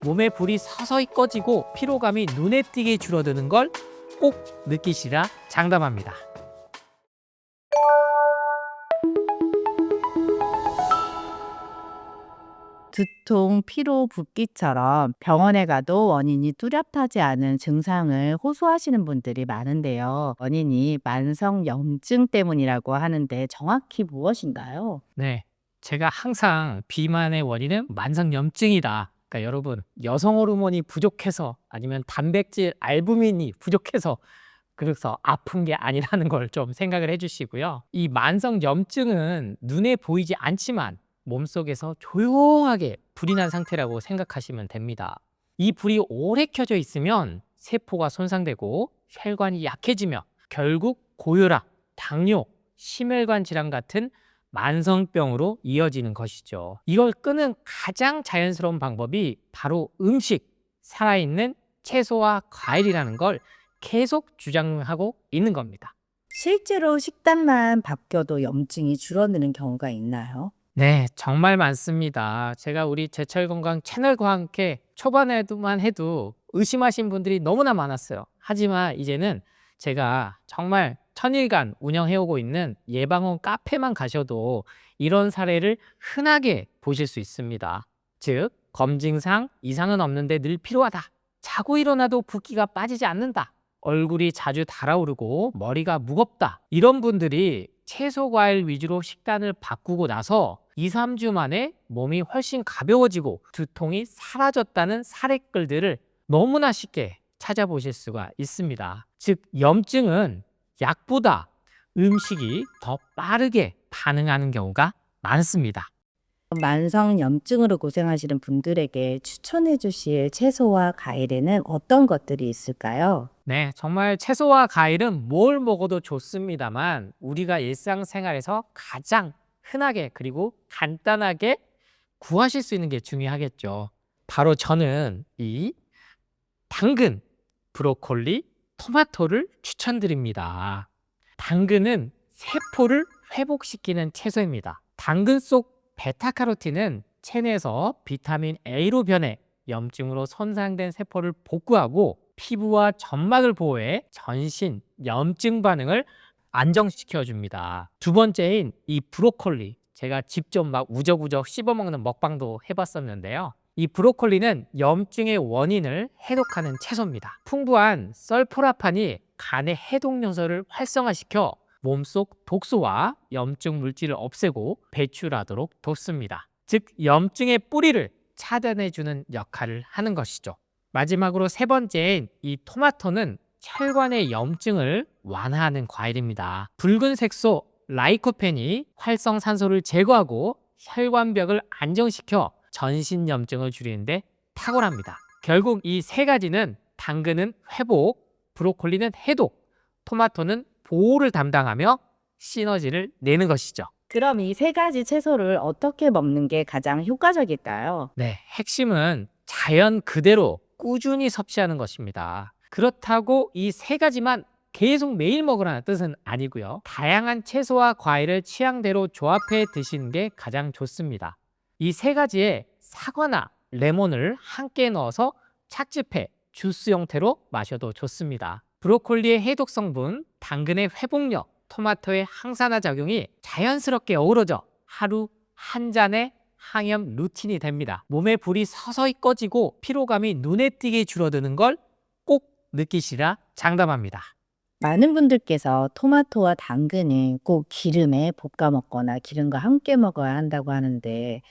몸에 불이 서서히 꺼지고 피로감이 눈에 띄게 줄어드는 걸 꼭 느끼시라 장담합니다. 두통, 피로, 붓기처럼 병원에 가도 원인이 뚜렷하지 않은 증상을 호소하시는 분들이 많은데요. 원인이 만성 염증 때문이라고 하는데 정확히 무엇인가요? 네, 제가 항상 비만의 원인은 만성염증이다. 그러니까 여러분, 여성 호르몬이 부족해서 아니면 단백질 알부민이 부족해서 그래서 아픈 게 아니라는 걸 좀 생각을 해주시고요. 이 만성염증은 눈에 보이지 않지만 몸속에서 조용하게 불이 난 상태라고 생각하시면 됩니다. 이 불이 오래 켜져 있으면 세포가 손상되고 혈관이 약해지며 결국 고혈압, 당뇨, 심혈관 질환 같은 만성병으로 이어지는 것이죠. 이걸 끄는 가장 자연스러운 방법이 바로 음식, 살아있는 채소와 과일이라는 걸 계속 주장하고 있는 겁니다. 실제로 식단만 바뀌어도 염증이 줄어드는 경우가 있나요? 네, 정말 많습니다. 제가 우리 제철건강 채널과 함께 초반에만 해도 의심하신 분들이 너무나 많았어요. 하지만 이제는 제가 정말 천일간 운영해오고 있는 예방원 카페만 가셔도 이런 사례를 흔하게 보실 수 있습니다. 즉, 검증상 이상은 없는데 늘 필요하다. 자고 일어나도 붓기가 빠지지 않는다. 얼굴이 자주 달아오르고 머리가 무겁다. 이런 분들이 채소 과일 위주로 식단을 바꾸고 나서 2, 3주 만에 몸이 훨씬 가벼워지고 두통이 사라졌다는 사례글들을 너무나 쉽게 찾아보실 수가 있습니다. 즉, 염증은 약보다 음식이 더 빠르게 반응하는 경우가 많습니다. 만성 염증으로 고생하시는 분들에게 추천해 주실 채소와 과일에는 어떤 것들이 있을까요? 네, 정말 채소와 과일은 뭘 먹어도 좋습니다만 우리가 일상생활에서 가장 흔하게 그리고 간단하게 구하실 수 있는 게 중요하겠죠. 바로 저는 이 당근, 브로콜리, 토마토를 추천드립니다. 당근은 세포를 회복시키는 채소입니다. 당근 속 베타카로틴은 체내에서 비타민 A로 변해 염증으로 손상된 세포를 복구하고 피부와 점막을 보호해 전신 염증 반응을 안정시켜 줍니다. 두 번째인 이 브로콜리, 제가 직접 막 우적우적 씹어먹는 먹방도 해봤었는데요. 이 브로콜리는 염증의 원인을 해독하는 채소입니다. 풍부한 설포라판이 간의 해독 요소를 활성화시켜 몸속 독소와 염증 물질을 없애고 배출하도록 돕습니다. 즉, 염증의 뿌리를 차단해주는 역할을 하는 것이죠. 마지막으로 세 번째인 이 토마토는 혈관의 염증을 완화하는 과일입니다. 붉은 색소 라이코펜이 활성산소를 제거하고 혈관벽을 안정시켜 전신 염증을 줄이는데 탁월합니다. 결국 이 세 가지는 당근은 회복, 브로콜리는 해독, 토마토는 보호를 담당하며 시너지를 내는 것이죠. 그럼 이 세 가지 채소를 어떻게 먹는 게 가장 효과적일까요? 네, 핵심은 자연 그대로 꾸준히 섭취하는 것입니다. 그렇다고 이 세 가지만 계속 매일 먹으라는 뜻은 아니고요. 다양한 채소와 과일을 취향대로 조합해 드시는 게 가장 좋습니다. 이 세 가지에 사과나 레몬을 함께 넣어서 착즙해 주스 형태로 마셔도 좋습니다. 브로콜리의 해독 성분, 당근의 회복력, 토마토의 항산화 작용이 자연스럽게 어우러져 하루 한 잔의 항염 루틴이 됩니다. 몸에 불이 서서히 꺼지고 피로감이 눈에 띄게 줄어드는 걸 꼭 느끼시라 장담합니다. 많은 분들께서 토마토와 당근을 꼭 기름에 볶아 먹거나 기름과 함께 먹어야 한다고 하는데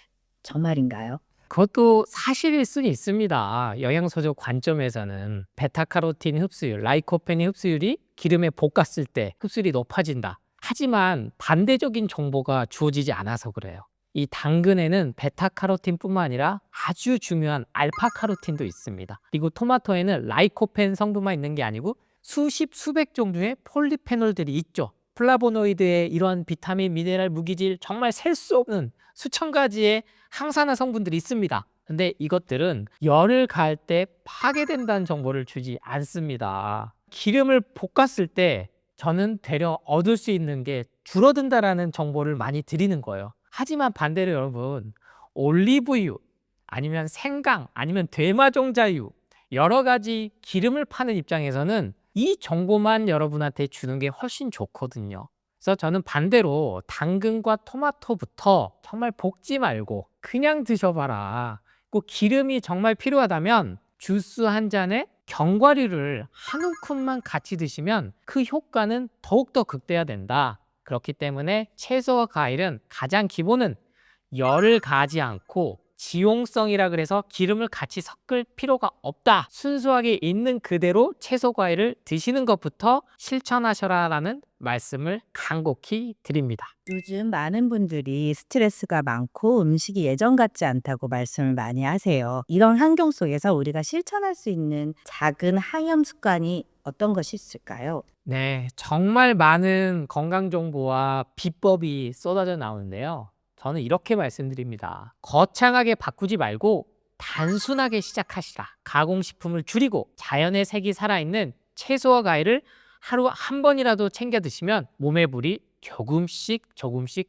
정말인가요? 그것도 사실일 수는 있습니다. 영양소적 관점에서는 베타카로틴 흡수율, 라이코펜의 흡수율이 기름에 볶았을 때 흡수율이 높아진다. 하지만 반대적인 정보가 주어지지 않아서 그래요. 이 당근에는 베타카로틴뿐만 아니라 아주 중요한 알파카로틴도 있습니다. 그리고 토마토에는 라이코펜 성분만 있는 게 아니고 수십, 수백 종류의 폴리페놀들이 있죠. 플라보노이드의 이런 비타민, 미네랄, 무기질 정말 셀 수 없는 수천 가지의 항산화 성분들이 있습니다. 근데 이것들은 열을 가할 때 파괴된다는 정보를 주지 않습니다. 기름을 볶았을 때 저는 되려 얻을 수 있는 게 줄어든다라는 정보를 많이 드리는 거예요. 하지만 반대로 여러분, 올리브유, 아니면 생강, 아니면 대마종자유, 여러 가지 기름을 파는 입장에서는 이 정보만 여러분한테 주는 게 훨씬 좋거든요. 그래서 저는 반대로 당근과 토마토부터 정말 볶지 말고 그냥 드셔봐라. 꼭 기름이 정말 필요하다면 주스 한 잔에 견과류를 한 움큼만 같이 드시면 그 효과는 더욱더 극대화된다. 그렇기 때문에 채소와 과일은 가장 기본은 열을 가하지 않고 지용성이라 그래서 기름을 같이 섞을 필요가 없다. 순수하게 있는 그대로 채소 과일을 드시는 것부터 실천하셔라라는 말씀을 간곡히 드립니다. 요즘 많은 분들이 스트레스가 많고 음식이 예전 같지 않다고 말씀을 많이 하세요. 이런 환경 속에서 우리가 실천할 수 있는 작은 항염 습관이 어떤 것이 있을까요? 네, 정말 많은 건강 정보와 비법이 쏟아져 나오는데요. 저는 이렇게 말씀드립니다. 거창하게 바꾸지 말고 단순하게 시작하시라. 가공식품을 줄이고 자연의 색이 살아있는 채소와 과일을 하루 한 번이라도 챙겨 드시면 몸의 불이 조금씩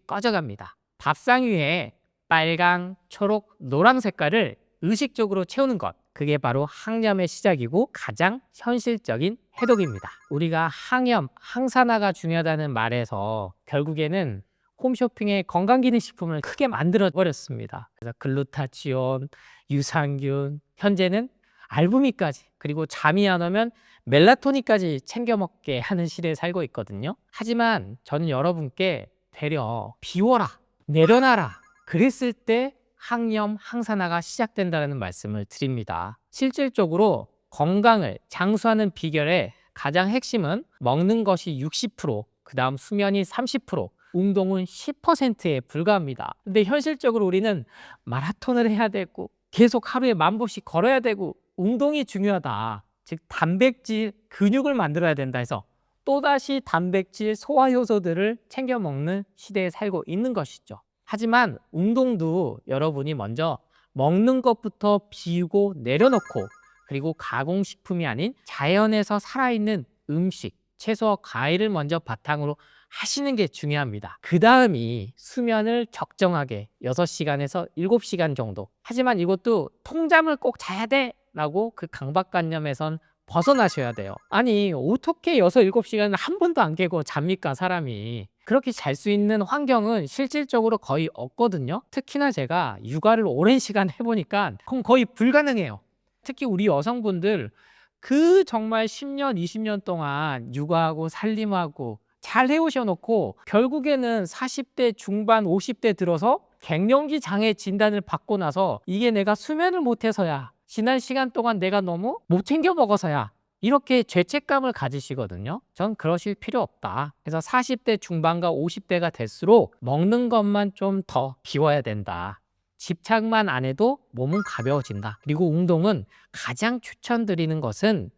꺼져갑니다. 밥상 위에 빨강, 초록, 노랑 색깔을 의식적으로 채우는 것. 그게 바로 항염의 시작이고 가장 현실적인 해독입니다. 우리가 항염, 항산화가 중요하다는 말에서 결국에는 홈쇼핑에 건강기능식품을 크게 만들어 버렸습니다. 그래서 글루타치온, 유산균, 현재는 알부민까지, 그리고 잠이 안 오면 멜라토닌까지 챙겨 먹게 하는 시대에 살고 있거든요. 하지만 저는 여러분께 되려 비워라, 내려놔라 그랬을 때 항염, 항산화가 시작된다는 말씀을 드립니다. 실질적으로 건강을 장수하는 비결의 가장 핵심은 먹는 것이 60%, 그 다음 수면이 30%, 운동은 10%에 불과합니다. 근데 현실적으로 우리는 마라톤을 해야 되고 계속 하루에 10,000보씩 걸어야 되고 운동이 중요하다. 즉 단백질, 근육을 만들어야 된다 해서 또다시 단백질, 소화효소들을 챙겨 먹는 시대에 살고 있는 것이죠. 하지만 운동도 여러분이 먼저 먹는 것부터 비우고 내려놓고, 그리고 가공식품이 아닌 자연에서 살아있는 음식, 채소와 과일을 먼저 바탕으로 하시는 게 중요합니다. 그 다음이 수면을 적정하게 6시간에서 7시간 정도. 하지만 이것도 통잠을 꼭 자야 돼 라고 그 강박관념에선 벗어나셔야 돼요. 아니 어떻게 6, 7시간을 한 번도 안 깨고 잡니까 사람이. 그렇게 잘 수 있는 환경은 실질적으로 거의 없거든요. 특히나 제가 육아를 오랜 시간 해보니까 그건 거의 불가능해요. 특히 우리 여성분들 그 정말 10년, 20년 동안 육아하고 살림하고 잘 해오셔놓고 결국에는 40대 중반, 50대 들어서 갱년기 장애 진단을 받고 나서 이게 내가 수면을 못해서야, 지난 시간 동안 내가 너무 못 챙겨 먹어서야, 이렇게 죄책감을 가지시거든요. 전 그러실 필요 없다. 그래서 40대 중반과 50대가 될수록 먹는 것만 좀 더 비워야 된다. 집착만 안 해도 몸은 가벼워진다. 그리고 운동은 가장 추천드리는 것은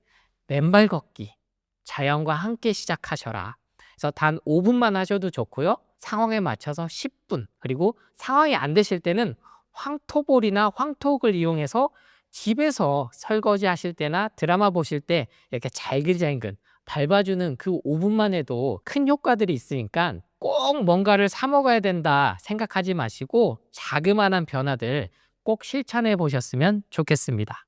맨발 걷기. 자연과 함께 시작하셔라. 그래서 단 5분만 하셔도 좋고요. 상황에 맞춰서 10분. 그리고 상황이 안 되실 때는 황토볼이나 황토흙을 이용해서 집에서 설거지 하실 때나 드라마 보실 때 이렇게 잘근잘근 밟아주는 그 5분만 해도 큰 효과들이 있으니까 꼭 뭔가를 사 먹어야 된다 생각하지 마시고 자그마한 변화들 꼭 실천해 보셨으면 좋겠습니다.